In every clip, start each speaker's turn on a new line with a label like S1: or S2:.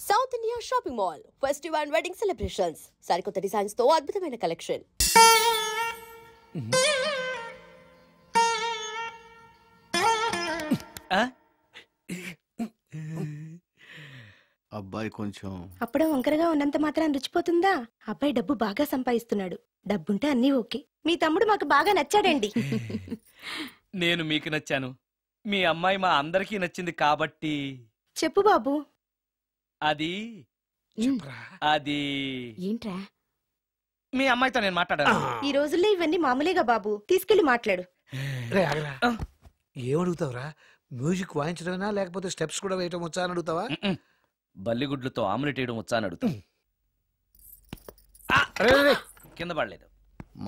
S1: South India shopping mall festival and wedding celebrations సరికొత్త designs తో అద్భుతమైన కలెక్షన్.
S2: అబ్బాయి కొంచెం
S3: అప్పుడే వంకరగా ఉన్నంత మాత్రం రుచిపోతుందా? అబ్బాయి డబ్బు బాగా సంపాదిస్తున్నాడు. డబ్బుంటే అన్నీ ఓకే. మీ తమ్ముడు మాకు బాగా నచ్చాడండి.
S4: నేను మీకు నచ్చాను, మీ అమ్మాయి మా అందరికీ నచ్చింది కాబట్టి.
S3: చెప్పు బాబు.
S4: అది అది
S3: ఏంట్రా?
S4: మీ అమ్మాయితో నేను మాట్లాడాను.
S3: ఈ రోజుల్లో ఇవన్నీ మామూలేగా బాబు. తీసుకెళ్లి మాట్లాడు.
S5: ఏమడుగుతావురా? మ్యూజిక్ వాయించడమేనా లేకపోతే స్టెప్స్ కూడా వేయటం వచ్చా అని అడుగుతావా?
S4: బల్లిగుడ్లతో ఆమ్లెట్ వేయడం వచ్చా అని అడుగుతా. కింద పడలేదు.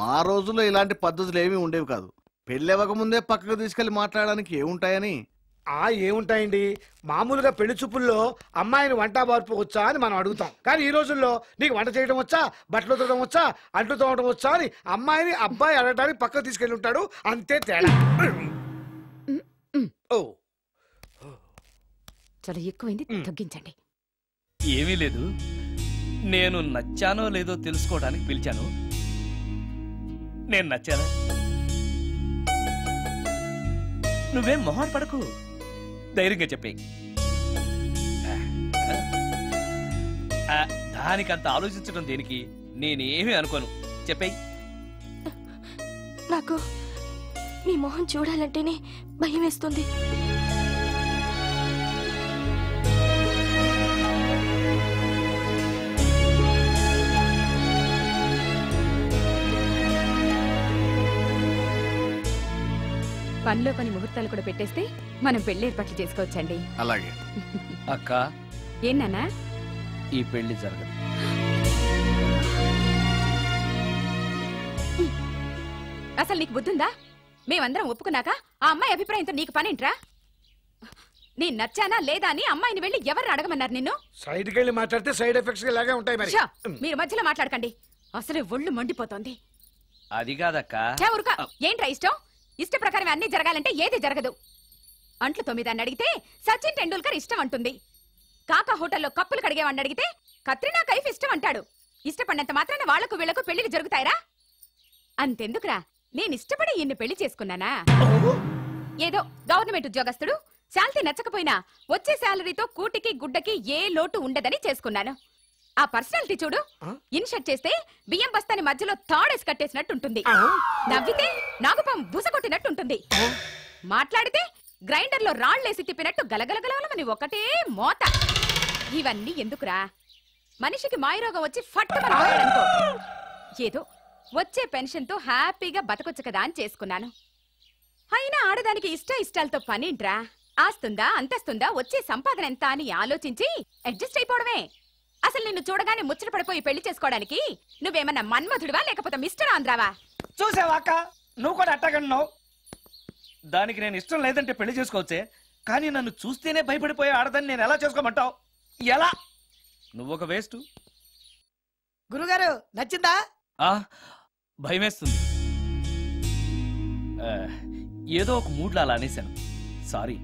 S2: మా రోజుల్లో ఇలాంటి పద్ధతులు ఏమీ ఉండేవి కాదు. పెళ్ళవక ముందే పక్కకు తీసుకెళ్లి మాట్లాడడానికి ఏముంటాయని.
S5: ఏముంటాయండి, మామూలుగా పెళ్లి చూపుల్లో అమ్మాయిని వంట బార్పు వచ్చా అని మనం అడుగుతాం. కానీ ఈ రోజుల్లో నీకు వంట చేయడం వచ్చా, బట్టలు తోడడం వచ్చా, అంట్లు తోడడం వచ్చా అని అమ్మాయిని అబ్బాయి అడగడానికి పక్కకు తీసుకెళ్ళి ఉంటాడు. అంతే తేడా. ఓ
S3: చాలా ఎక్కువైంది, తగ్గించండి.
S4: ఏమీ లేదు, నేను నచ్చానో లేదో తెలుసుకోవడానికి పిలిచాను. నేను నచ్చానా? నువ్వేం మొహాన్ పడకు, ధైర్యంగా చెప్పే. దానికంత ఆలోచించడం దేనికి? నేనేమీ అనుకోను, చెప్పేయి.
S3: నాకు మీ మొహం చూడాలంటేనే భయం వేస్తుంది.
S6: పనిలో పని ముహూర్తాలు కూడా పెట్టేస్తే మనం పెళ్లి ఏర్పాట్లు చేసుకోవచ్చండి.
S2: అలాగే
S4: అక్క.
S6: ఏనా
S4: ఈ పెళ్లి జరగదు.
S6: అసలు నీకు బుద్ధుందా? మేమందరం ఒప్పుకున్నాక ఆ అమ్మాయి అభిప్రాయంతో నీకు పనేంట్రా? నేను నచ్చానా లేదా అని అమ్మాయిని వెళ్ళి ఎవరు అడగమన్నారు నిన్ను?
S5: సైడ్కి వెళ్ళి మాట్లాడితే సైడ్ ఎఫెక్ట్స్ ఇలాగే ఉంటాయి. మరి
S6: మీరు మధ్యలో మాట్లాడకండి, అసలే ఒళ్ళు మండిపోతోంది.
S4: అది కాదక్క.
S6: ఏంట్రా ఇష్టం? ఇష్ట ప్రకారం అన్ని జరగాలంటే ఏది జరగదు. అంట్లు 9 అని అడిగితే సచిన్ టెండూల్కర్ ఇష్టం అంటుంది. కాకా హోటల్లో కప్పులు కడిగేవాడిని అడిగితే కత్రినా కైఫ్ ఇష్టం అంటాడు. ఇష్టపడినంత మాత్రాన వాళ్లకు వీళ్లకు పెళ్లికి జరుగుతాయిరా? అంతెందుకురా, నేను ఇష్టపడి ఈయన్ని పెళ్లి చేసుకున్నానా? ఏదో గవర్నమెంట్ ఉద్యోగస్తుడు, శాలరీ నచ్చకపోయినా వచ్చే శాలరీతో కూటికి గుడ్డకి ఏ లోటు ఉండదని చేసుకున్నాను. ఆ పర్సనాలిటీ చూడు, ఇన్షర్ట్ చేస్తే బియ్యం బస్తాని మధ్యలో తాడేసి కట్టేసినట్టుంటుంది. నవ్వితే నాగుపం బుసకొట్టినట్టుంటుంది. మాట్లాడితే గ్రైండర్ లో రాళ్లేసి తిప్పినట్టు గలగలగలమని ఒకటే మోత. ఇవన్నీ ఎందుకురా? మనిషికి మాయరోగం వచ్చి ఫట్టుమనుకో, ఏదో వచ్చే పెన్షన్ తో హ్యాపీగా బతకొచ్చు కదా అని చేసుకున్నాను. అయినా ఆడదానికి ఇష్టాలతో పనింట్రా? ఆస్తుందా అంతస్తుందా వచ్చే సంపాదన ఎంత అని ఆలోచించి అడ్జస్ట్ అయిపోవడమే. అసలు నిన్ను చూడగానే ముచ్చట పడిపోయి పెళ్లి చేసుకోవడానికి నువ్వేమన్నా మన్మధుడివా లేకపోతే మిస్టర్ ఆంధ్రావా?
S4: చూసావా అక్క, నువ్వు కూడా అట్టగన్నావు. దానికి నేను ఇష్టం లేదంటే పెళ్లి చేసుకోవచ్చే, కానీ నన్ను చూస్తేనే భయపడిపోయే ఆడదని నేను ఎలా చేసుకోమంటావు? ఎలా? నువ్వు ఒక వేస్ట్.
S7: గురుగారు నచ్చిందా?
S4: భయమేస్తుంది. ఏదో ఒక మూడ్లో అలా అనేశాను, సారీ.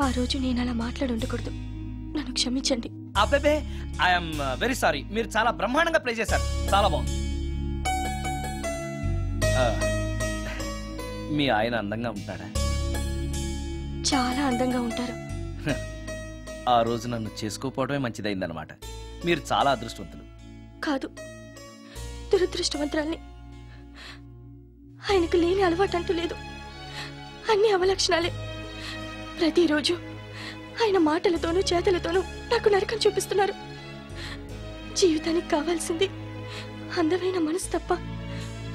S3: ఆ రోజు నేను అలా మాట్లాడి ఉండకూడదు, నన్ను క్షమించండి.
S4: అబ్బే, ఐఎమ్ వెరీ సారీ. మీరు చాలా బ్రహ్మాండంగా ప్లే చేశారు, చాలా బాగుంది. మీ ఆయన అందంగా ఉంటాడా?
S3: చాలా అందంగా ఉంటారు.
S4: ఆ రోజు నన్ను చేసుకోపోవడమే మంచిదైందనమాట. మీరు చాలా అదృష్టవంతులు.
S3: కాదు, దురదృష్టవంతురాల్ని. ఆయనకు లేని అలవాటు అంటూ లేదు, అన్ని అవలక్షణాలే. ప్రతిరోజు ఆయన మాటలతోనూ చేతలతోనూ నాకు నరకం చూపిస్తున్నారు. జీవితానికి కావాల్సింది అందమైన మనసు తప్ప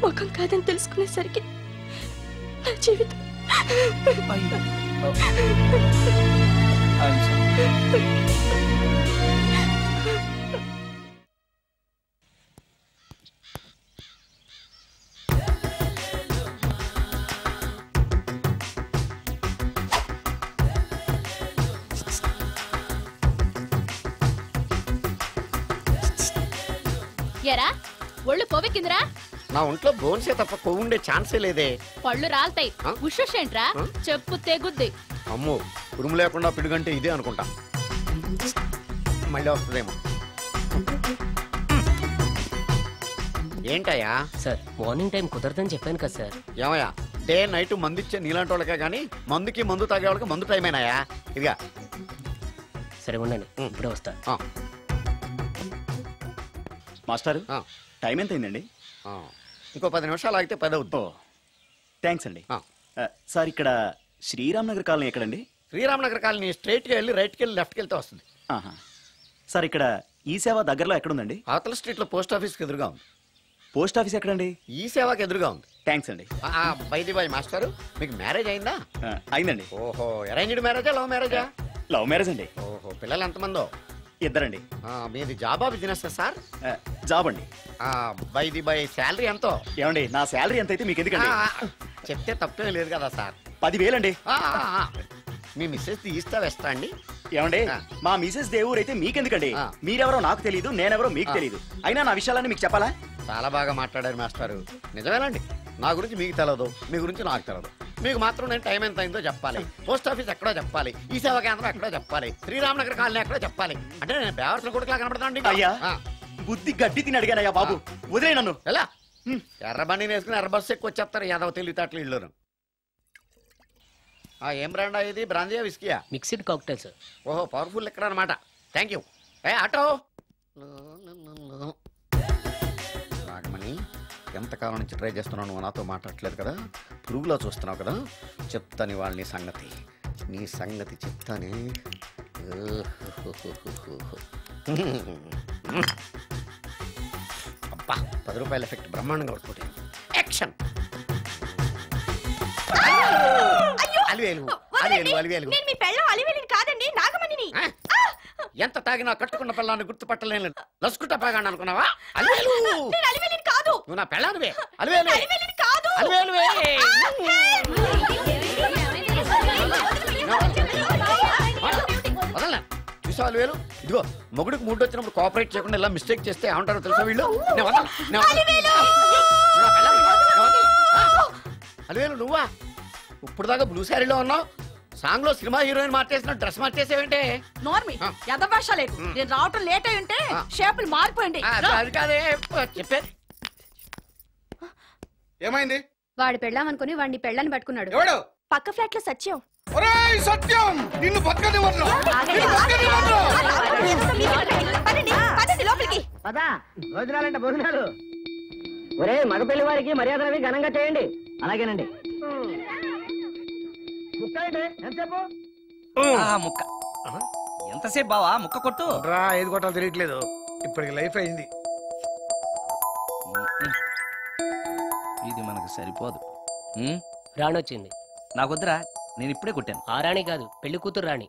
S3: ముఖం కాదని తెలుసుకునేసరికి నా జీవితం
S8: ఎరా ఒళ్ళు కొవ్వెక్కిందిరా?
S9: నా ఒంట్లో బోన్సే తప్ప కొవ్వుండే ఛాన్సే లేదే.
S8: పళ్ళు రాల్తాయి. ఉషేంట్రా? చెప్పు తెగుద్ది.
S9: అమ్మో, ఉరుము లేకుండా పిడుగంటే ఇదే అనుకుంటా. మళ్ళీ వస్తుందేమో. ఏంటయ్యా
S10: సార్ మార్నింగ్ టైం కుదరదని చెప్పాను కదా సార్.
S9: ఏమయ్యా డే నైట్ మందు ఇచ్చే నీలాంటి వాళ్ళకే కానీ మందుకి మందు తాగే వాళ్ళకి మందు టైమేనాయా? ఇదిగా
S10: సరే ఉండండి, ఇప్పుడే వస్తా.
S11: మాస్టర్ టైం ఎంత అయిందండి?
S9: ఇంకో 10 నిమిషాలు ఆగితే 10 అవుతుంది.
S11: థ్యాంక్స్ అండి. సార్ ఇక్కడ శ్రీరామ్ నగర్ కాలనీ ఎక్కడండి?
S9: శ్రీరామ్ నగర్ కాలనీ స్ట్రైట్కి వెళ్ళి రైట్కి వెళ్ళి లెఫ్ట్కి వెళ్తే వస్తుంది.
S11: సార్ ఇక్కడ ఈ సేవ దగ్గరలో ఎక్కడుందండి?
S9: అవతల స్ట్రీట్లో పోస్ట్ ఆఫీస్కి ఎదురుగా ఉంది.
S11: పోస్ట్ ఆఫీస్ ఎక్కడండి?
S9: ఈ సేవకి ఎదురుగా ఉంది.
S11: థ్యాంక్స్ అండి.
S9: బైది బాయ్ మాస్టారు, మీకు మ్యారేజ్ అయిందా?
S11: అయిందండి.
S9: ఓహో, అరేంజ్డ్ మ్యారేజా లవ్ మ్యారేజా?
S11: లవ్ మ్యారేజ్ అండి.
S9: ఓహో, పిల్లలు ఎంతమందో?
S11: ఇద్దరండి.
S9: మీది జాబా బిజినెస్ సార్?
S11: జాబ్ అండి.
S9: బైది బాయ్ శాలరీ ఎంతో?
S11: ఏమండి నా శాలరీ ఎంత అయితే మీకు ఎందుకండి?
S9: చెప్తే తప్పే లేదు కదా సార్.
S11: 10,000 అండి.
S9: మీ మిస్సెస్ ఈస్తా వెస్తా అండి?
S11: ఏమండి మా మిసెస్ దేవుడు అయితే మీకెందుకండి? మీరెవరో నాకు తెలియదు, నేనెవరో మీకు తెలియదు. అయినా నా విషయాలన్నీ మీకు చెప్పాలా?
S9: చాలా బాగా మాట్లాడారు మాస్టారు. నిజమేనండి, నా గురించి మీకు తెలదు, మీ గురించి నాకు తెలదు. మీకు మాత్రం నేను టైం ఎంత అయిందో చెప్పాలి, పోస్ట్ ఆఫీస్ ఎక్కడో చెప్పాలి, ఈ సేవా కేంద్రం ఎక్కడో చెప్పాలి, శ్రీరామ్ నగర్ కాలనీ ఎక్కడో చెప్పాలి. అంటే నేను బేవర్సల కొడుకులా కనబడతానండి.
S11: అయ్యా బుద్ధి గడ్డి తిని అడిగానయ్యా బాబు, వదిలే నన్ను.
S9: ఎలా ఎర్రబండి వేసుకుని ఎర్ర బస్సు ఎక్కువ వచ్చేస్తారు యాదవ తెలివితేటలు ఇళ్ళును. ఏం బ్రాండా ఇది? బ్రాందియా విస్కియా?
S10: Mixed cocktail sir.
S9: ఓహో, పవర్ఫుల్ ఎక్కడ అనమాట. Thank you. ఆటో నాగమణి, ఎంతకాలం నుంచి ట్రై చేస్తున్నావు, నువ్వు నాతో మాట్లాడట్లేదు కదా, పురుగులో చూస్తున్నావు కదా, చెప్తాను వాళ్ళ నీ సంగతి చెప్తానే. అబ్బా, 10 రూపాయల ఎఫెక్ట్ బ్రహ్మాండంగా పడుతుంది. యాక్షన్.
S3: కాదండి, నాగమణిని.
S9: ఎంత తాగినా కట్టుకున్న పిల్లాన్ని గుర్తుపట్టలేను, లసుకుంటా పాగాను అనుకున్నావా? అలివేలు
S3: కాదు,
S9: నువ్వు నా పిల్లానివే. అలివేలు అలివేలువే. వదలనా? చూసావు అలివేలు, ఇదిగో మొగుడికి మూడు వచ్చినప్పుడు కోఆపరేట్ చేయకుండా ఇలా మిస్టేక్ చేస్తే ఏమంటారో తెలుసా వీళ్ళు? అలివేలు నువ్వా? ఇప్పుడు దాకా బ్లూ శారీలో ఉన్నావు, సాంగ్ లో సినిమా హీరోయిన్ మార్చేసిన డ్రెస్ మార్చేసేవంటే?
S7: నోర్మి యదభాష లేదు. నేను రావటం లేట్ అయి ఉంటే షేపులు మారిపోయింది.
S9: అది కాదే చెప్పేది.
S2: ఏమైంది?
S6: వాడు పెళ్ళామనుకుని వాడిని పెళ్ళని పట్టుకున్నాడు.
S2: ఎవడు?
S3: పక్క ఫ్లాట్ లో సత్యం.
S2: ఒరేయ్ సత్యం, నిన్ను బతకనివ్వను.
S3: లోపలికి
S10: పదా భోజనాలంటే భోజనాలు. ఒరే మగ పెళ్లి వారికి మర్యాదలవి ఘనంగా చేయండి. అలాగేనండి.
S4: ముక్క ఎంతసేపు బావా ముక్క కొట్టు.
S5: ఏది కొట్టాలో తెలియట్లేదు, ఇప్పటికి లైఫ్ అయింది.
S4: ఇది మనకు సరిపోదు.
S10: రాణొచ్చింది.
S4: నాకొద్దురా, నేను ఇప్పుడే కొట్టాను.
S10: ఆ రాణి కాదు, పెళ్లి కూతురు రాణి.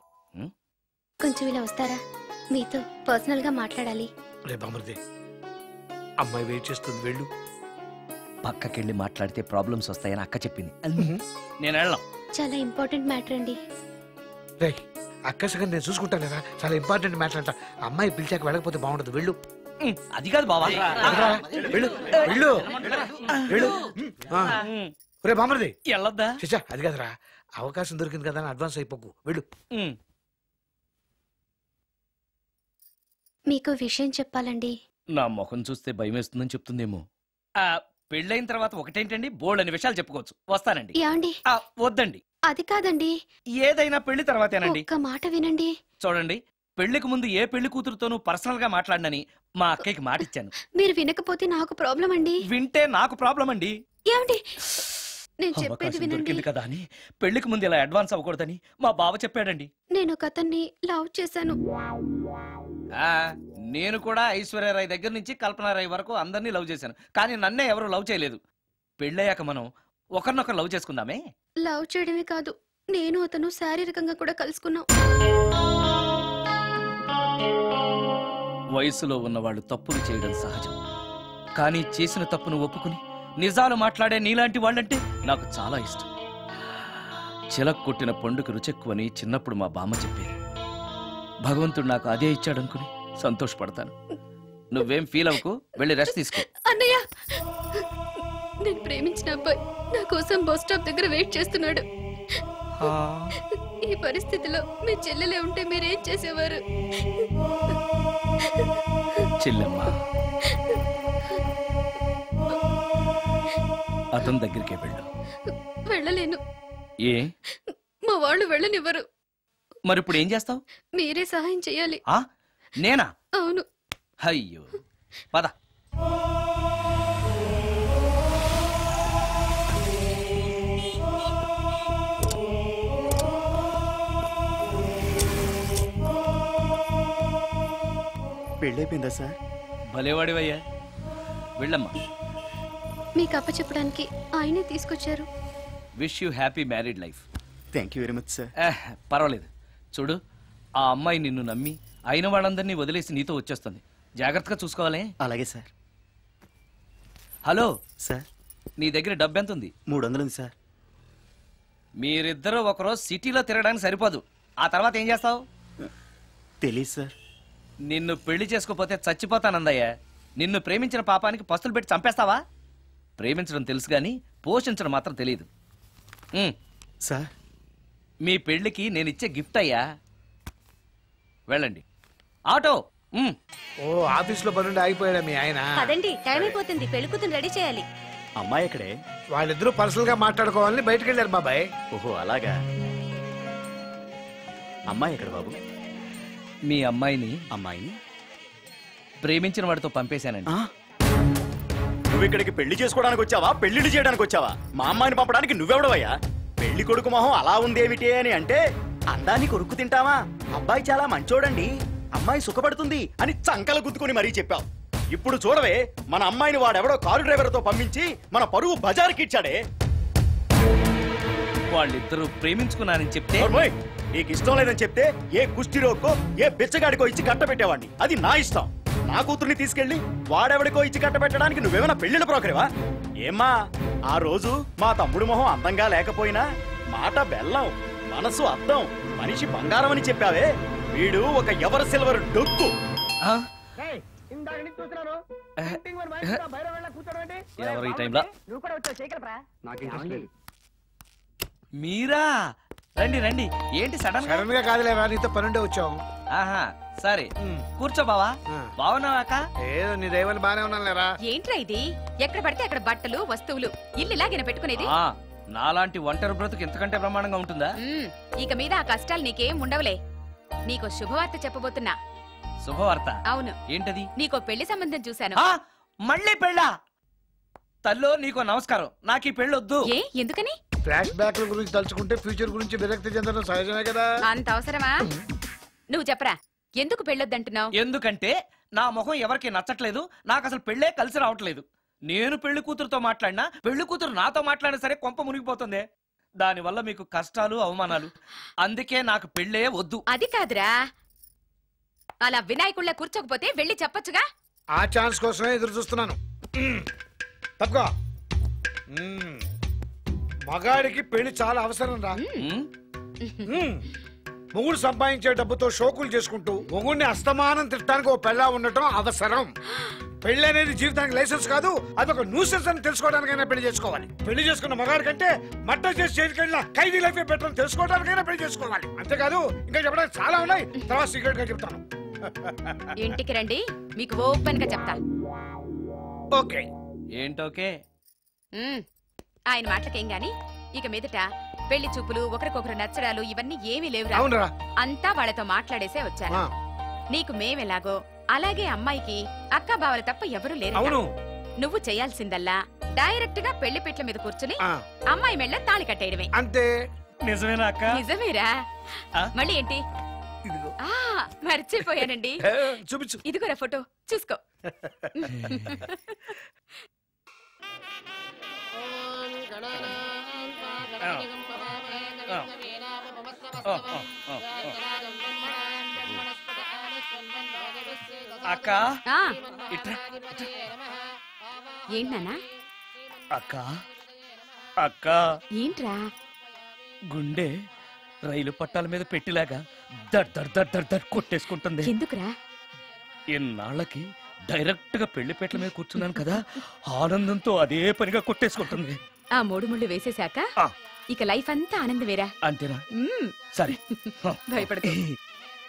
S3: కొంచెం ఇలా వస్తారా, మీతో పర్సనల్ గా మాట్లాడాలి.
S5: రేపు అమృతే అమ్మాయి వెయిట్ చేస్తుంది, వెళ్ళు.
S4: పక్కకెళ్ళి మాట్లాడితే ప్రాబ్లమ్స్ వస్తాయని అక్క చెప్పింది. నేను వెళ్ళాం.
S3: చాలా ఇంపార్టెంట్ మ్యాటర్ అండి.
S5: రే అక్క సగం నేను చూసుకుంటాను కదా, చాలా ఇంపార్టెంట్ మ్యాటర్ అంట. అమ్మాయి పిలిచాక వెళ్ళకపోతే బాగుండదు, వెళ్ళు.
S4: అది కాదు బావా,
S5: వెళ్ళు వెళ్ళు వెళ్ళు. రేపు అమృతి
S4: వెళ్ళొద్దా?
S5: చిచ్చా, అది కాదురా, అవకాశం దొరికింది కదా అని అడ్వాన్స్ అయిపోకు, వెళ్ళు.
S3: మీకు విషయం చెప్పాలండి.
S4: నా ముఖం చూస్తే భయం వేస్తుందని చెప్తుందేమో. పెళ్ళైన తర్వాత ఒకటేంటండి, బోల్డ్ అని విషయాలు చెప్పుకోవచ్చు. వస్తానండి.
S3: యాండి?
S4: వద్దండి.
S3: అది కాదండి,
S4: ఏదైనా పెళ్లి తర్వాతేనండి.
S3: ఒక్క మాట వినండి.
S4: చూడండి, పెళ్లికి ముందు ఏ పెళ్లి కూతురుతోనూ పర్సనల్ గా మాట్లాడనని మా అక్కకి మాట ఇచ్చాను.
S3: మీరు వినకపోతే నాకు ప్రాబ్లం అండి.
S4: వింటే నాకు ప్రాబ్లం అండి.
S3: ఏమండి, నేను చెప్పేది వినండి.
S4: దొరికింది కదా అని పెళ్లికి ముందు ఇలా అడ్వాన్స్ అవ్వకూడదని మా బావ చెప్పాడండి.
S3: నేను ఒక అతన్ని లవ్ చేశాను.
S4: నేను కూడా ఐశ్వర్యరాయ్ దగ్గర నుంచి కల్పనారాయ్ వరకు అందరినీ లవ్ చేశాను, కానీ నన్నే ఎవరు లవ్ చేయలేదు. పెళ్ళయ్యాక మనం ఒకరినొకరు లవ్ చేసుకుందామే.
S3: లవ్ చేయడమే కాదు, నేను అతను శారీరకంగా కూడా కలుసుకున్నాం.
S4: వయసులో ఉన్నవాళ్ళు తప్పులు చేయడం సహజం, కానీ చేసిన తప్పును ఒప్పుకుని నిజాలు మాట్లాడే నీలాంటి వాళ్ళంటే నాకు చాలా ఇష్టం. చిలక కొట్టిన పండుగ రుచెక్కువని చిన్నప్పుడు మా బామ్మ చెప్పేది. భగవంతుడు నాకు అదే ఇచ్చాడనుకుని సంతోషపడతాను. నువ్వేం ఫీల్ అవ్వకు, వెళ్ళి రెస్ట్ తీసుకో.
S3: అన్నయ్య, నేను ప్రేమించిన అబ్బాయి నా కోసం బస్ స్టాప్ దగ్గర వెయిట్ చేస్తున్నాడు. ఈ పరిస్థితిలో మీ చెల్లెలే ఉంటే మీరేం చేసేవారు?
S4: చెల్లెమ్మ, అతని దగ్గరికే వెళ్ళు.
S8: వెళ్ళలేను.
S4: ఏ?
S8: మా వాళ్ళు వెళ్ళనివ్వరు.
S4: మరి ఇప్పుడు ఏం చేస్తావు?
S8: మీరే సహాయం చేయాలి.
S4: నేనా?
S8: అవును.
S4: అయ్యో, పద.
S11: పెళ్ళైపోయిందా సార్?
S4: భలేవాడివయ్యా, వెళ్ళమ్మా.
S8: మీకు అప్పచెప్పడానికి ఆయనే తీసుకొచ్చారు.
S4: Wish you happy married life.
S11: Thank you very much sir.
S4: పర్వాలేదు. చూడు, ఆ అమ్మాయి నిన్ను నమ్మి అయిన వాళ్ళందరినీ వదిలేసి నీతో వచ్చేస్తుంది. జాగ్రత్తగా చూసుకోవాలి.
S11: అలాగే సార్.
S4: హలో
S11: సార్,
S4: నీ దగ్గర డబ్బు ఎంత ఉంది?
S11: 300 ఉంది సార్.
S4: మీరిద్దరూ ఒకరోజు సిటీలో తిరగడానికి సరిపోదు. ఆ తర్వాత ఏం చేస్తావు?
S11: తెలీదు సార్.
S4: నిన్ను పెళ్లి చేసుకోపోతే చచ్చిపోతానందయ్యా. నిన్ను ప్రేమించిన పాపానికి పస్తులు పెట్టి చంపేస్తావా? ప్రేమించడం తెలుసు గాని పోషించడం మాత్రం తెలియదు.
S11: సార్,
S4: మీ పెళ్లికి నేను ఇచ్చే గిఫ్ట్ అయ్యా. వెళ్ళండి. ఆటో.
S5: ఓ, ఆఫీస్ లో పనుండి ఆగిపోయాడా మీ ఆయన?
S3: పదండి, టైం అయిపోతుంది. పెళ్లి కూతురు రెడీ చేయాలి.
S11: అమ్మాయి ఎక్కడే?
S5: వాళ్ళిద్దరూ పర్సనల్ గా మాట్లాడుకోవాలని బయటకు వెళ్ళారు బాబాయ్.
S11: ఓహో, అలాగా. అమ్మాయి ఎక్కడ బాబు?
S4: మీ అమ్మాయిని
S11: ప్రేమించిన
S4: వాడితో పంపేశానండి.
S11: నువ్వు ఇక్కడికి పెళ్లి చేసుకోవడానికి వచ్చావా, పెళ్లిళ్ళు చేయడానికి వచ్చావా? మా అమ్మాయిని పంపడానికి నువ్వెవడవయ్యా? పెళ్లి కొడుకు మొహం అలా ఉందేమిటి అని అంటే, అందాన్ని కొరుక్కు తింటావా? అబ్బాయి చాలా మంచోడండి, అమ్మాయి సుఖపడుతుంది అని చంకలు గుద్దుకొని మరీ చెప్పావు. ఇప్పుడు చూడవే, మన అమ్మాయిని వాడెవడో కారు డ్రైవర్తో పంపించి మన పరువు బజార్కి ఇచ్చాడే.
S4: వాళ్ళిద్దరూ ప్రేమించుకున్నారని చెప్తే,
S11: నీకు ఇష్టం లేదని చెప్తే ఏ కుష్టిరోకో ఏ బిచ్చగాడికో ఇచ్చి కట్టబెట్టేవాడిని. అది నా ఇష్టం. నా కూతుర్ని తీసుకెళ్లి వాడెవడికో ఇచ్చి కట్టబెట్టడానికి నువ్వేమైనా పెళ్లిళ్ళ బ్రోకరేవా? ఏమ్మా, ఆ రోజు మా తమ్ముడు మొహం అందంగా లేకపోయినా మాట బెల్లం, మనసు అద్దం, మనిషి బంగారం అని చెప్పావే. వీడు ఒక ఎవరు సిల్వర్ డొక్కు.
S4: ఎవరు ఈ టైంలో? మీరా? రండి రండి. ఏంటి సడన్
S5: గా కాదులేరా, నీతో పనుండే వచ్చాం.
S4: ఆహా, సరే కూర్చో బావా. బావున్నావాక?
S5: ఏదో నీ దైవాన్ని బానే ఉన్నాను లేరా.
S6: ఏంట్రా ఇది? ఎక్కడ పడితే అక్కడ బట్టలు వస్తువులు ఇల్లు ఇలాగైనా పెట్టుకునేది?
S4: నాలాంటి ఒంటరి బ్రతుకు ఎంతకంటే బ్రహ్మాండంగా ఉంటుందా?
S6: ఇక మీద ఆ కష్టాలు నీకేం ఉండవులే. నీకో శుభవార్త చెప్పబోతున్నా.
S4: శుభవార్త?
S6: అవును.
S4: ఏంటది?
S6: నీకో పెళ్లి సంబంధం చూశాను.
S4: మళ్ళీ పెళ్ళా? తల్లో నీకో నమస్కారం, నాకు ఈ పెళ్ళొద్దు.
S6: ఏ, ఎందుకని?
S5: ఫ్లాష్ బ్యాక్ గురించి తలుచుకుంటే ఫ్యూచర్ గురించి విరక్తి చెందడం సహజమే కదా.
S6: అంత అవసరమా? నువ్వు చెప్పరా, ఎందుకు పెళ్ళొద్దంటున్నావు?
S4: ఎందుకంటే నా ముఖం ఎవరికి నచ్చట్లేదు. నాకు అసలు పెళ్ళే కలిసి రావట్లేదు. నేను పెళ్లి కూతురుతో మాట్లాడినా, పెళ్లి కూతురు నాతో మాట్లాడినా సరే కొంప మునిగిపోతుంది. దానివల్ల మీకు కష్టాలు, అవమానాలు. అందుకే నాకు పెళ్ళే వద్దు.
S6: అది కాదురా, అలా వినాయకుళ్ళ కూర్చోకపోతే వెళ్ళి చెప్పొచ్చుగా.
S5: ఆ ఛాన్స్ కోసమే ఎదురు చూస్తున్నాను. తప్పుకో. మగాడికి పెళ్లి చాలా అవసరం రా. మొగుడు సంపాదించే డబ్బుతో షోకులు చేసుకుంటూ మొగుడిని అస్తమానం తిట్టడానికి ఓ పెళ్ళా ఉండటం అవసరం. పెళ్లి అనేది జీవితానికి లైసెన్స్ కాదు, అదొక న్యూసెన్స్ అని తెలుసుకోవడానికైనా పెళ్లి చేసుకోవాలి. పెళ్లి చేసుకున్న మగాడి కంటే మడ్డ చేసి చేతికెళ్ళిన ఖైదీ లైఫ్ బెటర్ తెలుసుకోవడానికైనా పెళ్లి చేసుకోవాలి. అంతేకాదు ఇంకా చెప్పడానికి చాలా ఉన్నాయి, తర్వాత సీక్రెట్ గా చెప్తాను.
S6: ఇంటికి రండి, మీకు ఓపెన్ గా చెప్తా.
S5: ఓకే.
S4: ఏంటోకే?
S6: ఆయన మాటలకేం గాని ఇక మీదట పెళ్లి చూపులు, ఒకరికొకరు నచ్చడాలు ఇవన్నీ ఏమీ లేవురా. అంతా వాళ్ళతో మాట్లాడేసే వచ్చాను. నీకు మేమెలాగో అలాగే అమ్మాయికి అక్క బావల తప్ప ఎవరూ లేరు. నువ్వు చేయాల్సిందల్లా డైరెక్ట్ గా పెళ్లి పెట్ల మీద కూర్చుని అమ్మాయి మెళ్ళ తాళి కట్టేయడమే.
S5: అంతే.
S4: నిజమేనా అక్క?
S6: నిజమేరా. మళ్ళీ ఏంటి? మర్చిపోయానండి.
S5: చూపించు.
S6: ఇదిగోరా ఫోటో, చూసుకో.
S4: అక్క,
S6: ఏంటన్నా?
S4: అక్క అక్క,
S6: ఏంట్రా?
S4: గుండె రైలు పట్టాల మీద పెట్టిలాగా దడ్ దడ్ దడ్ దడ్ దడ్ కొట్టేసుకుంటుంది.
S6: ఎందుకురా?
S4: ఇన్నాళ్ళకి డైరెక్ట్ గా పెళ్లిపేటల మీద కూర్చున్నాను కదా, ఆనందంతో అదే పనిగా కొట్టేసుకుంటుంది.
S6: ఆ 3 ముళ్ళు వేసేశాక ఇక లైఫ్ అంతా ఆనందమేరా.
S4: అంతేనా? సరే.
S6: భయపడకు.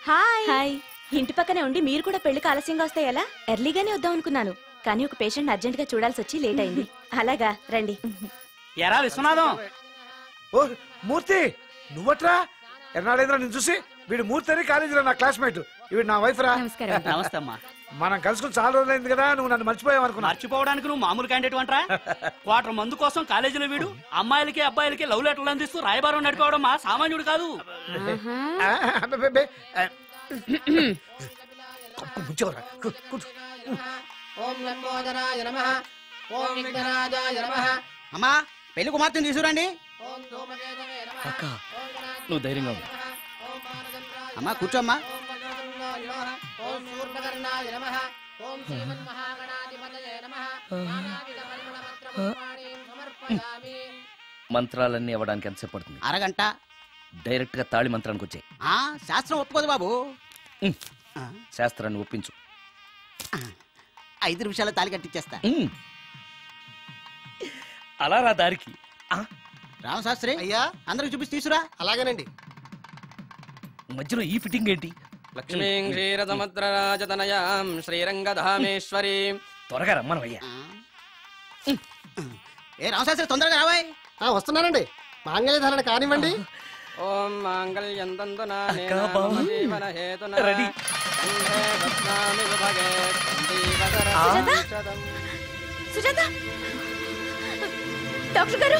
S6: హాయ్.
S3: ఇంటి పక్కనే ఉండి మీరు కూడా పెళ్లికి ఆలస్యంగా వస్తే ఎలా? ఎర్లీగానే వద్దాం అనుకున్నాను, కానీ ఒక పేషెంట్ అర్జెంట్ గా చూడాల్సి వచ్చి లేట్ అయింది. అలాగా రండి.
S12: ఎరా విశ్వనాథం.
S5: ఓ మూర్తి, నువ్వట్రా? ఎన్నాడైందిరా నేను చూసి? వీడు మూర్తి అని కాలేజీలో నా క్లాస్మేట్, వీడు నా వైఫ్ రా.
S12: నమస్తే అమ్మా.
S5: మనం కలుసుకుని చాలా రోజులైంది కదా, నువ్వు నన్ను మర్చిపోయావు అనుకున్నా.
S12: మర్చిపోవడానికి నువ్వు మామూలు క్యాండిడేట్ అంటరా? క్వార్టర్ మందు కోసం కాలేజీలో వీడు అమ్మాయిలకి అబ్బాయిలకి లవ్ లెటర్లు అందిస్తూ రాయబారం నడిపోవడం మా సామాన్యుడు కాదు.
S10: అమ్మా పెళ్లి కుమార్తెను తీసుకురండి.
S4: అక్క నువ్వు ధైర్యంగా ఉండు.
S10: అమ్మా కూర్చోమ్మా.
S4: మంత్రాలన్నీ అవ్వడానికి ఎంతసేపు పడుతుంది?
S10: అరగంట.
S4: డైరెక్ట్ గా తాళి మంత్రానికి వచ్చాయి.
S10: శాస్త్రం ఒప్పుకోదు బాబు.
S4: శాస్త్రాన్ని ఒప్పించు.
S10: 5 నిమిషాలు తాళి కట్టించేస్తా.
S4: అలా రా దారికి.
S10: రామశాస్త్రి అయ్యా, అందరికి చూపిస్తే తీసురా. అలాగేనండి.
S4: మధ్యలో ఈ ఫిట్టింగ్ ఏంటి?
S13: లక్ష్మీం క్షీరసముద్రరాజతనయాం శ్రీరంగధామేశ్వరీం.
S4: త్వరగా రమ్మను అయ్యా.
S10: ఏ రామశాస్త్రి తొందరగా రావాయ్.
S14: వస్తున్నానండి. మాంగళ్యధారణ కానివ్వండి.
S13: ఓం మాంగళ్యం తంతునా నేన మమ జీవన హేతునా
S4: రెడీ.
S13: కంఠే బధ్నామి విభగే
S3: సుజాత! సుజాత! డాక్టర్ గారు,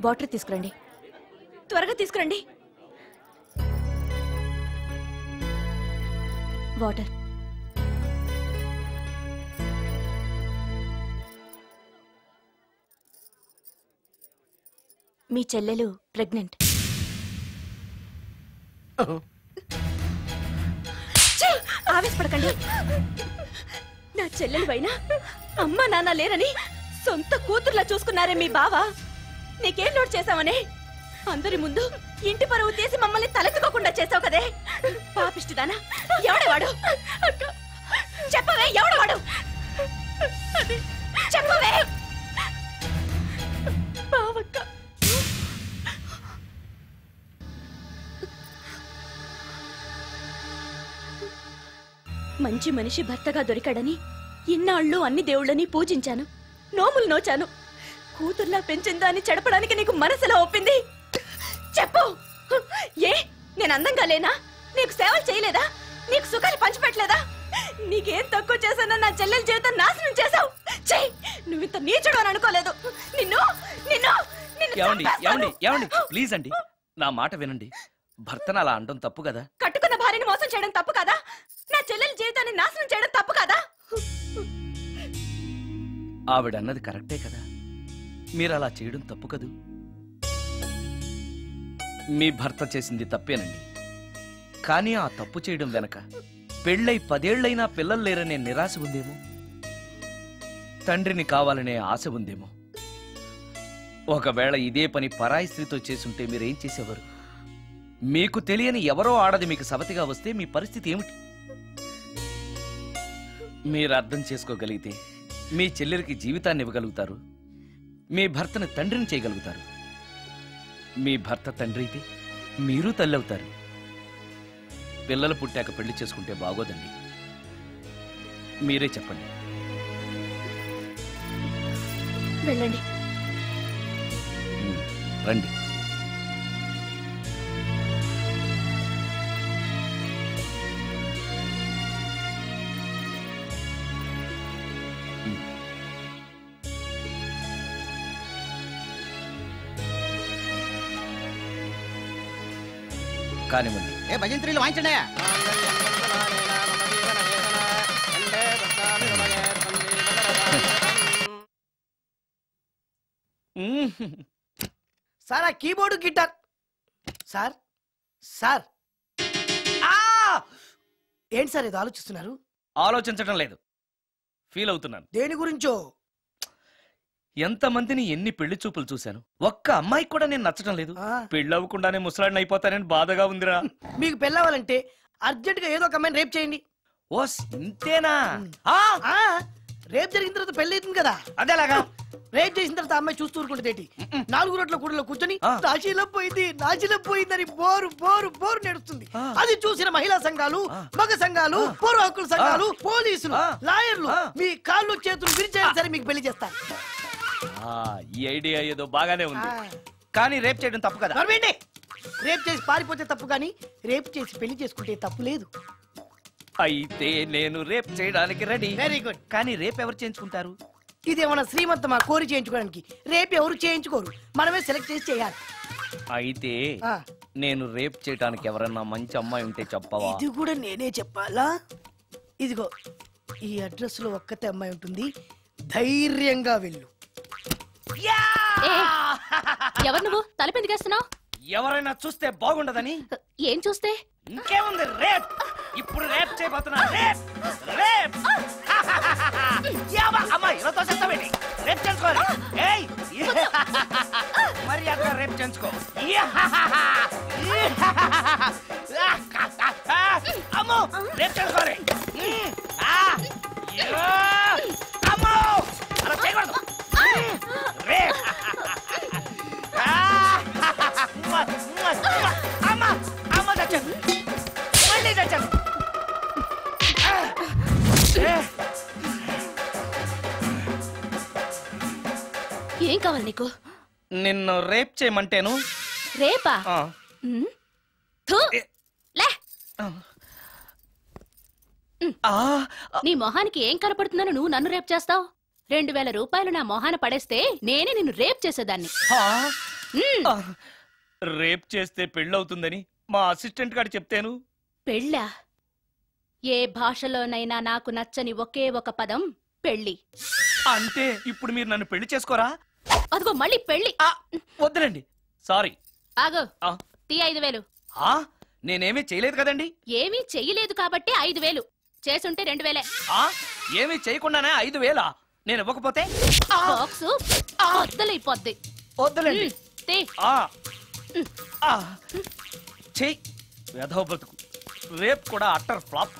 S3: వాటర్ తీసుకురండి. త్వరగా తీసుకురండి. వాటర్. మీ చెల్లెలు ప్రెగ్నెంట్. ఆవేశపడకండి. నా చెల్లెలు పైన అమ్మ నాన్న లేరని సొంత కూతుర్లా చూసుకున్నారే మీ బావ. నీకేం లోటు చేశావనే అందరి ముందు ఇంటి పరువు తీసి మమ్మల్ని తలెత్తుకోకుండా చేసావు కదే. పాపిష్టిదానా, ఎవడేవాడు? చెప్పవే, ఎవడవాడు? చెప్పవే. బావక్క, మంచి మనిషి భర్తగా దొరికాడని ఇన్నాళ్ళు అన్ని దేవుళ్ళని పూజించాను, నోములు నోచాను. కూతుర్లా పెంచిందా అని చెడపడానికి నీకు మనసులో ఒప్పింది. చెప్పు, ఏ నేను అందంగా లేనా? నీకు సేవలు చేయలేదా? నీకు సుఖాలు పంచిపెట్టలేదా? నీకేం తక్కువ చేశానో నా చెల్లెల జీవితం నాశనం చేశావు. చెయ్యి, నువ్వు ఇంత నీచుడు అని అనుకోలేదు. నిన్ను నిన్ను
S4: ఏమండి ప్లీజ్ అండి, నా మాట వినండి. భర్తను అలా అనడం తప్పు కదా?
S3: కట్టుకున్న భార్యని మోసం చేయడం తప్పు కదా? నా చెల్లెల జీవితాన్ని నాశనం చేయడం తప్పు కదా?
S4: ఆవిడన్నది కరెక్టే కదా, మీరు అలా చేయడం తప్పు కదూ. మీ భర్త చేసింది తప్పేనండి, కానీ ఆ తప్పు చేయడం వెనక పెళ్ళై 10 ఏళ్లైనా పిల్లలు లేరనే నిరాశ ఉందేమో, తండ్రిని కావాలనే ఆశ ఉందేమో. ఒకవేళ ఇదే పని పరాయి స్త్రీతో చేసుంటే మీరేం చేసేవారు? మీకు తెలియని ఎవరో ఆడది మీకు సవతిగా వస్తే మీ పరిస్థితి ఏమిటి? మీరు అర్థం చేసుకోగలిగితే మీ చెల్లెలకి జీవితాన్ని ఇవ్వగలుగుతారు, మీ భర్తను తండ్రిని చేయగలుగుతారు. మీ భర్త తండ్రి అయితే మీరు తల్లి అవుతారు. పిల్లలు పుట్టాక పెళ్లి చేసుకుంటే బాగోదండి. మీరే చెప్పండి.
S3: వెళ్ళండి.
S4: రండి. కానివ్వండి.
S10: ఏ భజంత్రీలు వాయించండి.
S15: సార్, ఆ కీబోర్డు గిటార్ సార్. సార్ ఏంటి సార్ ఇది ఆలోచిస్తున్నారు?
S4: ఆలోచించడం లేదు, ఫీల్ అవుతున్నాను.
S15: దేని గురించో?
S4: ఎంతమందిని ఎన్ని పెళ్లి చూపులు చూశాను, ఒక్క అమ్మాయికి కూడా నేను నచ్చడం లేదు. పెళ్లి అవ్వకుండానే ముసలాడిని అయిపోతానని బాధగా ఉందిరా.
S15: మీకు పెళ్ళవాలంటే అర్జెంట్ గా ఏదో ఒక అమ్మాయిని రేప్ చేయండి.
S4: ఓ ఇంతేనా?
S15: రేప్ జరిగిన తర్వాత పెళ్లి అవుతుంది కదా.
S4: అదేలాగా
S15: రేప్ చేసిన తర్వాత అమ్మాయి చూస్తూ ఊరుకుంటేటి 4 రోడ్ల కూడలో కూర్చొని నాశీలం పోయిందని బోరు బోరు బోరు నడుస్తుంది. అది చూసిన మహిళా సంఘాలు, మగ సంఘాలు, పౌర హక్కుల సంఘాలు, పోలీసులు, లాయర్లు మీ కాళ్ళు చేతులు విరిచేయాలి సరే మీకు పెళ్లి చేస్తారు.
S4: ఈ ఐడియా ఏదో బాగానే ఉంది, కానీ రేప్ చేయడం తప్పు కదా.
S15: రేప్ చేసి పారిపోతే తప్పు, కానీ రేప్ చేసి పెళ్లి చేసుకుంటే తప్పు లేదు.
S4: అయితే నేను రేప్ చేయడానికి రెడీ.
S15: Very good.
S4: కానీ రేప్ ఎవరు చేయించుకుంటారు?
S15: ఇదేమన్నా శ్రీమంతమా కోరి చేయించుకోవడానికి? రేపు ఎవరు చేయించుకోరు, మనమే సెలెక్ట్ చేసి చేయాలి.
S4: అయితే నేను రేప్ చేయడానికి ఎవరన్నా మంచి అమ్మాయి ఉంటే చెప్పవా?
S15: ఇది కూడా నేనే చెప్పాలా? ఇదిగో ఈ అడ్రస్ లో ఒక్కతే అమ్మాయి ఉంటుంది, ధైర్యంగా వెళ్ళు.
S3: ఎవరు నువ్వు తలపెందుకేస్తున్నావు?
S4: ఎవరైనా చూస్తే బాగుండదని.
S3: ఏం చూస్తే?
S4: ఇంకేముంది, రేప్. ఇప్పుడు రేప్ చేయబోతున్నా. రేప్ రేప్ అమ్మాయి ఇలా తోసేస్తావేంటి? రేప్ చేసుకోవాలి. ఏయ్ మరి అక్కడ రేప్ చేసుకో. అమ్మో రేప్ చేసుకోవాలి. అమ్మో అలా చేయకూడదు. రేప్ అమ్మ అమ్మ చచ్చాను, మళ్ళీ చచ్చాను.
S3: ఏం కావాలి నీకు?
S4: నిన్ను రేప్ చేయమంటేను.
S3: రేపా? థూ, లే. నీ మొహానికి ఏం కనపడుతుందని నువ్వు నన్ను రేప్ చేస్తావు? 2000 రూపాయలు నా మొహాన పడేస్తే నేనే నిన్ను రేప్ చేసేదాన్ని.
S4: రేప్ చేస్తే పెళ్ళవుతుందని మా అసిస్టెంట్ గారు చెప్తేను.
S3: పెళ్ళా? ఏ భాషలోనైనా నాకు నచ్చని ఒకే ఒక పదం పెళ్లి.
S4: అంటే ఇప్పుడు మీరు నన్ను పెళ్లి చేసుకోరా?
S3: అదిగో మళ్ళీ పెళ్లి.
S4: వద్దులండి, సారీ.
S3: ఆగు, తీ 5000.
S4: నేనేమీ చేయలేదు కదండి.
S3: ఏమీ చెయ్యలేదు కాబట్టి 5000, చేసుంటే 2000.
S4: ఏమీ చేయకుండానే 5000? నేను ఇవ్వకపోతే
S3: బాక్సు వద్దలైపోద్ది.
S4: వద్దులండి.
S3: తీ.
S4: చెయ్యి వెధవ బతుకు. రేప్ కూడా అట్టర్ ఫ్లాప్.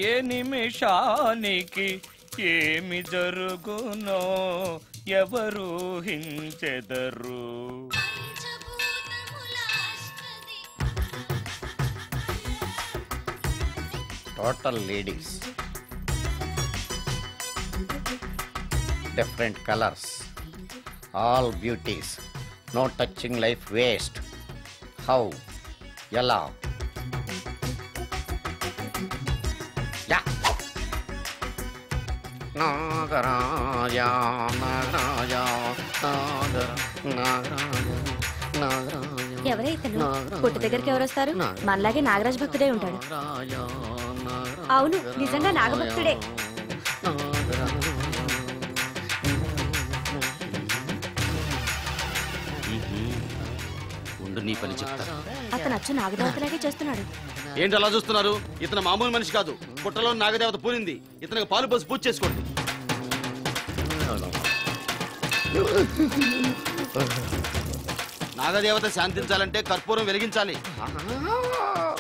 S4: ఏ నిమిషానికి ఏమి జరుగునో ఎవరు హించెదరు.
S9: Total ladies, different colours, all beauties, no touching life waste. How, ఎలా? నాగరాజ నాగరాజ
S3: ఎవరైతను పుట్టు దగ్గరికి ఎవరొస్తారు? మనలాగే నాగరాజ భక్తుడే ఉంటాడు. అవును, నిజంగా నాగభక్తుడే.
S11: నీ పని చెప్తా.
S3: అతను అచ్చు నాగదేవతలాగే చేస్తున్నాడు.
S16: ఏంటి అలా చూస్తున్నారు? ఇతను మామూలు మనిషి కాదు. పుట్టలో నాగదేవత పూనింది. ఇతనికి పాలు పోసి పూజ చేసుకోండి. నాగదేవత శాంతించాలంటే కర్పూరం వెలిగించాలి.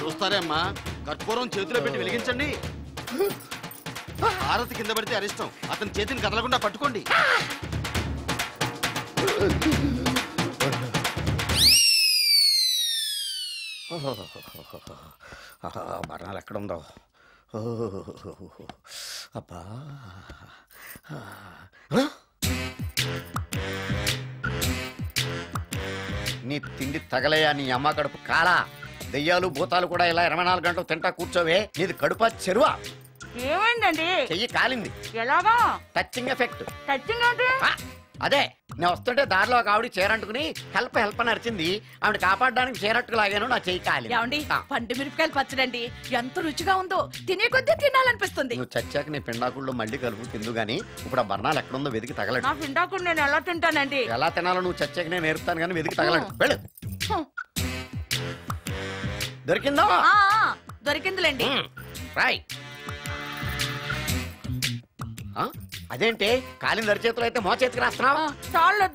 S16: చూస్తారే అమ్మా, కర్పూరం చేతిలో పెట్టి వెలిగించండి. హారతి కింద పడితే అరిష్టం. అతని చేతిని కదలకుండా పట్టుకోండి.
S9: మరణాలు ఎక్కడుందో. అబ్బా, నీ తిండి తగలయా నీ అమ్మ కడుపు కాలా? దెయ్యాలు భూతాలు కూడా ఇలా 24 గంటలు తింటా కూర్చోవే. నీది కడుపా చెరువా?
S7: ఏమైందండి?
S9: చెయ్యి కాలింది.
S7: ఎలాగా?
S9: Touching effect.
S7: టచింగ్ అంటే
S9: అదే, నేను వస్తుంటే దారిలో ఒక ఆవిడ చీరంటుకుని హెల్ప్ హెల్ప్ అని అరిచింది. ఆవిడ కాపాడడానికి చీరట్టుకు లాగాను, నా చెయ్యి కాలి.
S7: ఏమండి, పండు మిరపకాయలు పచ్చడండి ఎంత రుచిగా ఉందో, తినే కొద్దీ తినాలనిపిస్తుంది.
S9: నువ్వు చచ్చాక నీ పిండాకుళ్ళు మళ్ళీ కలుపు తిందు గానీ ఇప్పుడు ఆ బర్ణాలు ఎక్కడుందో వెతికి తగలడు.
S7: నా పిండాకుడు నేను ఎలా తింటానండి?
S9: ఎలా తినాలో నువ్వు చచ్చాక నేను నేర్పుతాను కానీ వెతికి తగలడు. వెళ్ళు. దొరికిందా?
S7: దొరికిందిలేండి.
S9: రాయ్. అదేంటి కాలిన దరిచేతులు అయితే మో చేతికి రాస్తున్నావు?
S7: చాలు.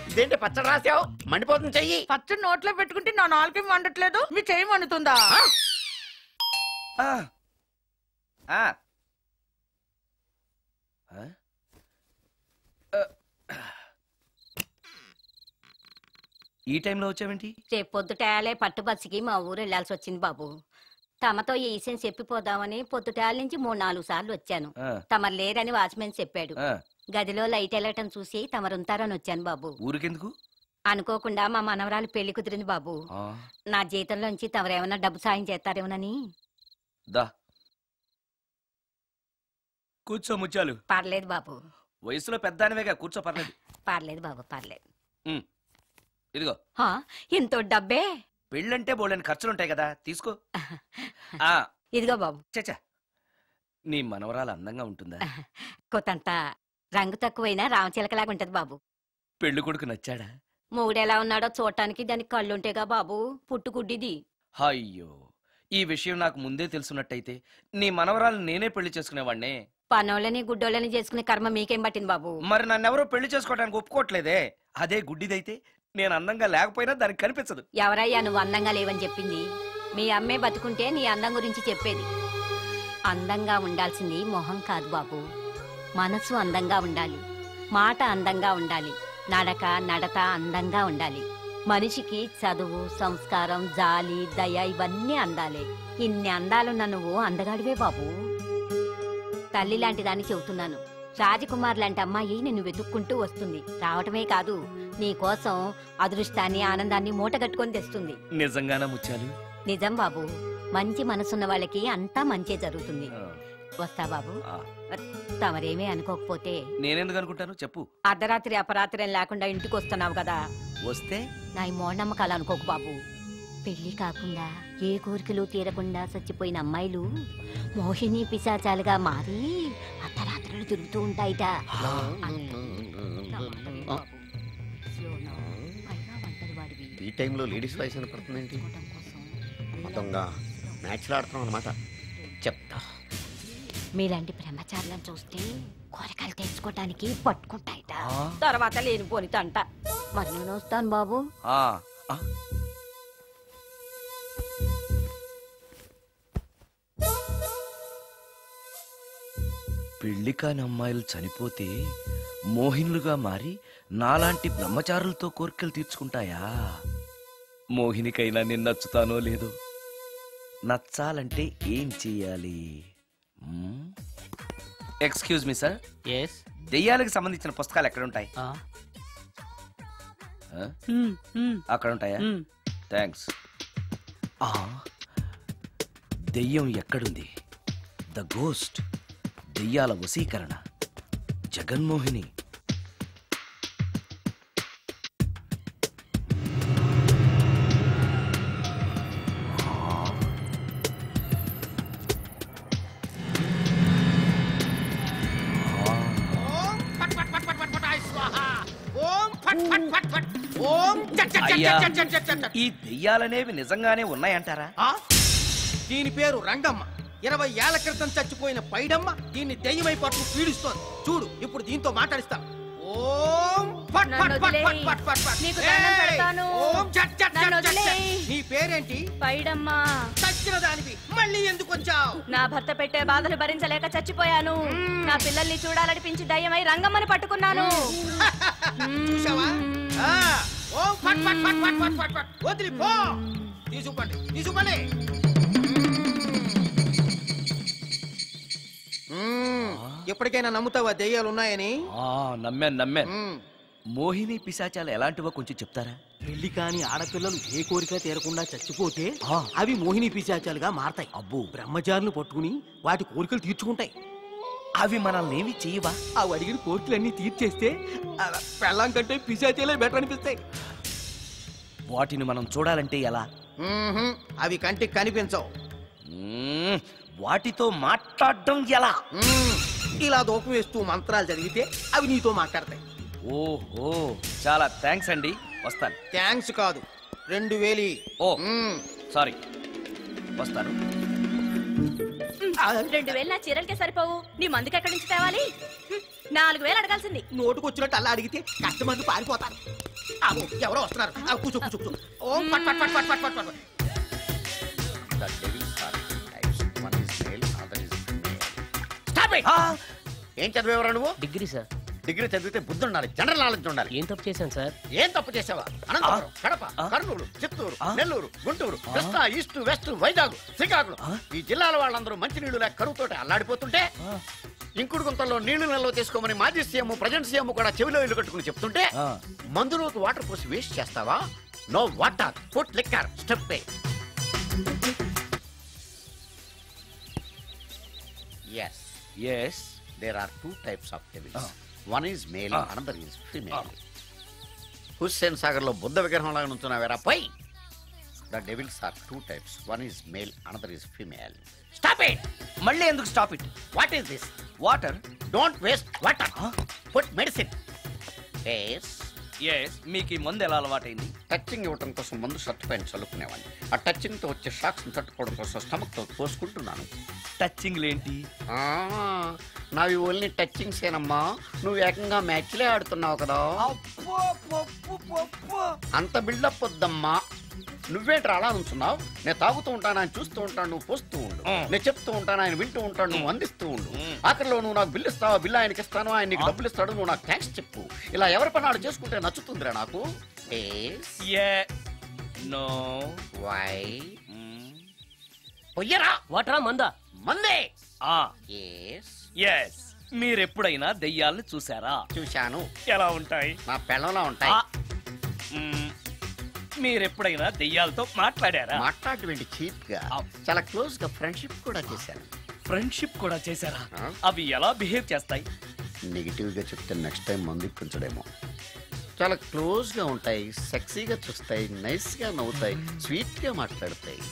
S9: ఇదేంటి పచ్చడి రాసావు? మండిపోతుంది చెయ్యి.
S7: పచ్చడి నోట్లో పెట్టుకుంటే నా నాలుగేం వండట్లేదు, మీ చెయ్యి వండుతుందా?
S4: ఈ టైంలో వచ్చావేంటి?
S17: రేపు పొద్దుటాలే పట్టుబస్సుకి మా ఊరు వెళ్లాల్సి వచ్చింది బాబు. తమతో ఈ విషయం చెప్పిపోదామని పొద్దుటాల నుంచి 3-4 సార్లు వచ్చాను. తమరు లేరని వాచ్మెన్ చెప్పాడు. గదిలో లైట్ వెళ్ళటం చూసి తమరుంటారని వచ్చాను బాబు.
S4: ఊరికెందుకు?
S17: అనుకోకుండా మా మనవరాలు పెళ్లి కుదిరింది బాబు. నా జీతంలోంచి తమరేమన్నా డబ్బు సాయం చేస్తారేమోనని.
S4: దా కూర్చో ముత్యాలు.
S17: పర్లేదు బాబు.
S4: వయసులో పెద్దానివేగా, కూర్చో. పర్లేదు
S17: పర్లేదు బాబు, పర్లేదు.
S4: ఇదిగో.
S17: ఇంతో డబ్బే?
S4: పెళ్ళంటే బోళ్ళని ఖర్చులుంటాయి కదా, తీసుకో.
S17: ఇదిగో బాబు.
S4: చచ్చా, నీ మనవరాలు అందంగా ఉంటుందా?
S17: కొత్తంత రంగు తక్కువైనా రామచిలకలాగా ఉంటది బాబు.
S4: పెళ్లి కొడుకు నచ్చాడా?
S17: మూడెలా ఉన్నాడో చూడటానికి దానికి కళ్ళుంటేగా బాబు, పుట్టుగుడ్డిది.
S4: అయ్యో, ఈ విషయం నాకు ముందే తెలుసున్నట్టయితే నీ మనవరాలు నేనే పెళ్లి చేసుకునేవాడినే.
S17: పనోళ్ళని గుడ్డోళ్ళని చేసుకునే కర్మ మీకేం పట్టింది బాబు?
S4: మరి నన్నెవరో పెళ్లి చేసుకోవడానికి ఒప్పుకోవట్లేదే. అదే గుడ్డిదైతే నేను అందంగా లేకపోయినా దానికి కనిపించదు.
S17: ఎవరయ్యా నువ్వు అందంగా లేవని చెప్పింది? మీ అమ్మే బతుకుంటే నీ అందం గురించి చెప్పేది. అందంగా ఉండాల్సింది మొహం కాదు బాబు, మనసు అందంగా ఉండాలి, మాట అందంగా ఉండాలి, నడత అందంగా ఉండాలి. మనిషికి చదువు, సంస్కారం, జాలి, దయ ఇవన్నీ అందాలే. ఇన్ని అందాలున్న నువ్వు అందగాడివే బాబు. తల్లి లాంటి దాన్ని చెబుతున్నాను. రాజకుమార్ లాంటి అమ్మాయి నిన్ను వెతుక్కుంటూ వస్తుంది. రావటమే కాదు, నీ కోసం అదృష్టాన్ని, ఆనందాన్ని మూటగట్టుకొని తెస్తుంది.
S4: నిజంగానా ముత్యాలు?
S17: నిజం బాబు. మంచి మనసున్న వాళ్ళకి అంతా మంచే జరుగుతుంది. వస్తా బాబు. తమరేమీ అనుకోకపోతే.
S4: నేనెందుకు అనుకుంటాను చెప్పు.
S17: అర్ధరాత్రి అపరాత్రి లేకుండా ఇంటికి వస్తున్నావు కదా,
S4: వస్తే
S17: నా ఈ మూఢనమ్మకాలు అనుకోకు బాబు. పెళ్లి కాకుండా ఏ కోరికలు తీరకుండా చచ్చిపోయిన అమ్మాయిలు మోహిని పిశాచాలుగా మారి అర్ధరాత్రులు తిరుగుతూ ఉంటాయిట.
S9: ఈ టైంలో లేడీస్ వాయిస్ వినపడుతుందేంటి? మొత్తంగా మ్యాచ్లు ఆడుతున్నాం అనమాట. చెప్తా.
S17: మీలాంటి బ్రహ్మచారులను చూస్తే కోరికలు తెచ్చుకోవటానికి పట్టుకుంటాయిట. తర్వాత లేనిపోని తంట. మరి నేను వస్తాను బాబు.
S4: పెళ్లి కాని అమ్మాయిలు చనిపోతే మోహినులుగా మారి నాలాంటి బ్రహ్మచారులతో కోరికలు తీర్చుకుంటాయా? మోహినికైనా నేను నచ్చుతానో లేదో. నచ్చాలంటే ఏం చెయ్యాలి? Excuse me sir. దెయ్యాలకు సంబంధించిన పుస్తకాలు ఎక్కడ ఉంటాయి? అక్కడ ఉంటాయా? థ్యాంక్స్. దెయ్యం ఎక్కడుంది? ద గోస్ట్, దెయ్యాల వశీకరణ, జగన్మోహిని. ఈ దెయ్యాలనేవి నిజంగానే ఉన్నాయంటారా?
S18: దీని పేరు రంగమ్మ. 20 ఏళ్ల క్రితం చచ్చిపోయిన పైడమ్మ దీన్ని దెయ్యమై పట్టు పీడిస్తోంది. చూడు, ఇప్పుడు దీంతో మాట్లాడిస్తాం. ఓం ఫట్ ఫట్ ఫట్ ఫట్ ఫట్ ఫట్ ఫట్.
S3: నీకు దండం పెడతాను.
S18: ఓం చట్ చట్
S3: నన్ను
S18: చట్ చట్.
S3: వదిలేయ్.
S18: నీ పేరేంటి?
S3: పైడమ్మ.
S18: చచ్చిన దానివి మళ్ళీ ఎందుకు వచ్చావు?
S3: నా భర్త పెట్టే బాధలు భరించలేక చచ్చిపోయాను. నా పిల్లల్ని చూడాలనిపించి దయ్యమై రంగమ్మని పట్టుకున్నాను.
S18: చూసావా? ఓం ఫట్ ఫట్ ఫట్ ఫట్ ఫట్ ఫట్ ఫట్. వదిలి పో. తీసుకుపండి, తీసుకుపండి. ఎప్పటికైనా నమ్ముతావా దెయ్యాలు ఉన్నాయని?
S4: నమ్మాను. మోహిని పిశాచాలు ఎలాంటివో కొంచెం చెప్తారా?
S18: పెళ్లి కాని ఆడపిల్లలు ఏ కోరిక తీరకుండా చచ్చిపోతే అవి మోహిని పిశాచాలుగా మారతాయి.
S4: అబ్బో.
S18: బ్రహ్మచారులు పట్టుకుని వాటి కోరికలు తీర్చుకుంటాయి.
S4: అవి మనల్ని ఏమి చేయవా?
S18: అవి అడిగిన కోరికలన్నీ తీర్చేస్తే పెళ్ళం కంటే పిశాచాలే బెటర్ అనిపిస్తాయి.
S4: వాటిని మనం చూడాలంటే ఎలా?
S18: అవి కంటికి కనిపించవు.
S4: వాటితో మాట్లాడడం ఎలా?
S18: ఇలా దూపం వేస్తూ మంత్రాలు చదివితే అవి నీతో మాట్లాడతాయి.
S4: ఓహో, చాలా థ్యాంక్స్ అండి. వస్తాను.
S18: థ్యాంక్స్ కాదు, 2000.
S4: ఓ సారీ, వస్తాను.
S3: 2000 నా చీరలకే సరిపోవు. నీ మందుకి ఎక్కడి నుంచి తేవాలి? 4000 అడగాల్సింది.
S18: నోటుకొచ్చినట్టు అలా అడిగితే కస్టమర్లు పారిపోతారు. ఎవరో వస్తున్నారు. కూర్చో కూర్చో కూర్చో. ఓం పట్ పట్ పట్ పట్ పట్ పట్.
S9: The devil's are 2 types. One is male, other is female.
S18: Stop it!
S9: ఏం చదివేవరా నువ్వు?
S10: Degree sir.
S9: డిగ్రీ చదివితే బుద్ధి ఉండాలి, జనరల్ నాలెడ్జ్ ఉండాలి.
S10: ఏం తప్పు చేశాను సార్?
S9: ఏం తప్పు చేసావా? అనంతపురం, కడప, కర్నూలు, చిత్తూరు, నెల్లూరు, గుంటూరు, కృష్ణా, ఈస్ట్, వెస్ట్, వైజాగ్, శ్రీకాకుళం ఈ జిల్లాల వాళ్ళందరూ మంచినీళ్లు లేక కరువుతోటి అల్లాడిపోతుంటే ఇంకుడు గుంతల్లో నీళ్లు నిల్వ చేసుకోమని మాజీ సీఎం ప్రజెంట్ సీఎం కూడా చెవిలో ఇల్లు కట్టుకుని చెప్తుంటే మందులోకి వాటర్ పోసి వేస్ట్ చేస్తావా? No water, put liquor, step A. Yes.
S4: Yes.
S9: There are two types of devils. One is male, another is female. Hussain Sagar లో బుద్ధ విగ్రహం లాగా నుంచున్నావేరా పై. The devils are two types. One is male, another is female. Stop it!
S4: మళ్ళీ ఎందుకు stop it?
S9: What is this?
S4: Water.
S9: Don't waste water. Put medicine. Yes.
S4: Yes. మీకు ఈ మందు ఎలా అలవాటైంది?
S9: టచింగ్ ఇవ్వడం కోసం ముందు షర్ట్ పైన చల్లుకునేవాడిని. ఆ టచింగ్ తో వచ్చే షాక్స్ తట్టుకోవడం కోసం స్టమక్ తో పోసుకుంటున్నాను.
S4: టచింగ్ లేంటి?
S9: నావి ఓన్లీ టచింగ్స్ ఏనమ్మా. నువ్వు ఏకంగా మ్యాచ్లే ఆడుతున్నావు కదా. అంత బిల్డప్ వద్దమ్మా. నువ్వేంట్రా అలా నుంచున్నావు? నేను తాగుతూ ఉంటాను, ఆయన చూస్తూ ఉంటాను, నువ్వు పోస్తూ ఉండు. నేను చెప్తూ ఉంటాను, ఆయన వింటూ ఉంటాడు, నువ్వు అందిస్తూ ఉండు. ఆఖరిలో నువ్వు నాకు బిల్లు ఇస్తావా, బిల్లు ఆయనకి ఇస్తాను, ఆయన నీకు డబ్బులు ఇస్తాడు, నువ్వు నాకు థ్యాంక్స్ చెప్పు. ఇలా ఎవరి పని ఆడు చేసుకుంటే నచ్చుతుందిరా నాకు.
S4: నో.
S9: వై? పొయ్యరా.
S10: వాటరా మందా?
S9: మందే.
S4: ఎస్. మీరెప్పుడైనా దెయ్యాలను చూసారా?
S9: చూశాను.
S4: ఎలా ఉంటాయి?
S9: నా పెళ్ళంలా ఉంటాయి.
S4: మీరెప్పుడైనా దెయ్యాలతో మాట్లాడారా?
S9: మాట్లాడేంటి చీప్ గా, చాలా క్లోజ్ గా ఫ్రెండ్షిప్ కూడా చేశాను.
S4: ఫ్రెండ్షిప్ కూడా చేశారా? అవి ఎలా బిహేవ్ చేస్తాయి?
S9: నెగిటివ్ గా చెప్తే నెక్స్ట్ టైం మందు ఇప్పించడేమో. చాలా క్లోజ్ గా ఉంటాయి, సెక్సీగా చూస్తాయి, నైస్ గా నవ్వుతాయి, స్వీట్ గా మాట్లాడతాయి.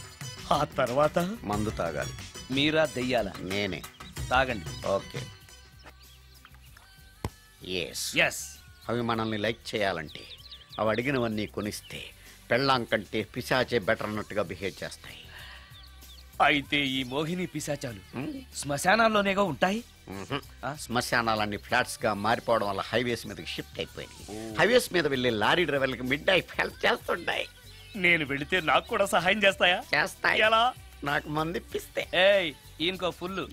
S4: ఆ తర్వాత
S9: మందు తాగాలి.
S4: మీరా దెయ్యాల?
S9: నేనే.
S4: తాగండి.
S9: ఓకే.
S4: ఎస్.
S9: అవి మనల్ని లైక్ చేయాలంటే అవి అడిగినవన్నీ కొనిస్తే పెళ్ళాం కంటే పిశాచే బెటర్ అన్నట్టుగా బిహేవ్ చేస్తాయి.
S4: అయితే ఈ మోహిని పిశాచాలు శ్మశానాల్లోనేగా ఉంటాయి?
S9: శ్మశానాలన్నీ ఫ్లాట్స్ గా మారిపోవడం వల్ల హైవేస్ మీదకి షిఫ్ట్ అయిపోయింది. హైవేస్ మీద వెళ్ళే లారీ డ్రైవర్లకి మిడ్ నైట్ హెల్ప్ చేస్తుంటాయి.
S4: నేను వెళితే నాకు కూడా సహాయం చేస్తాయా?
S9: చేస్తాయి.
S4: ఎలా?
S9: నాకు మంది ఇప్పిస్తే.
S4: ఈయనకో ఫుల్.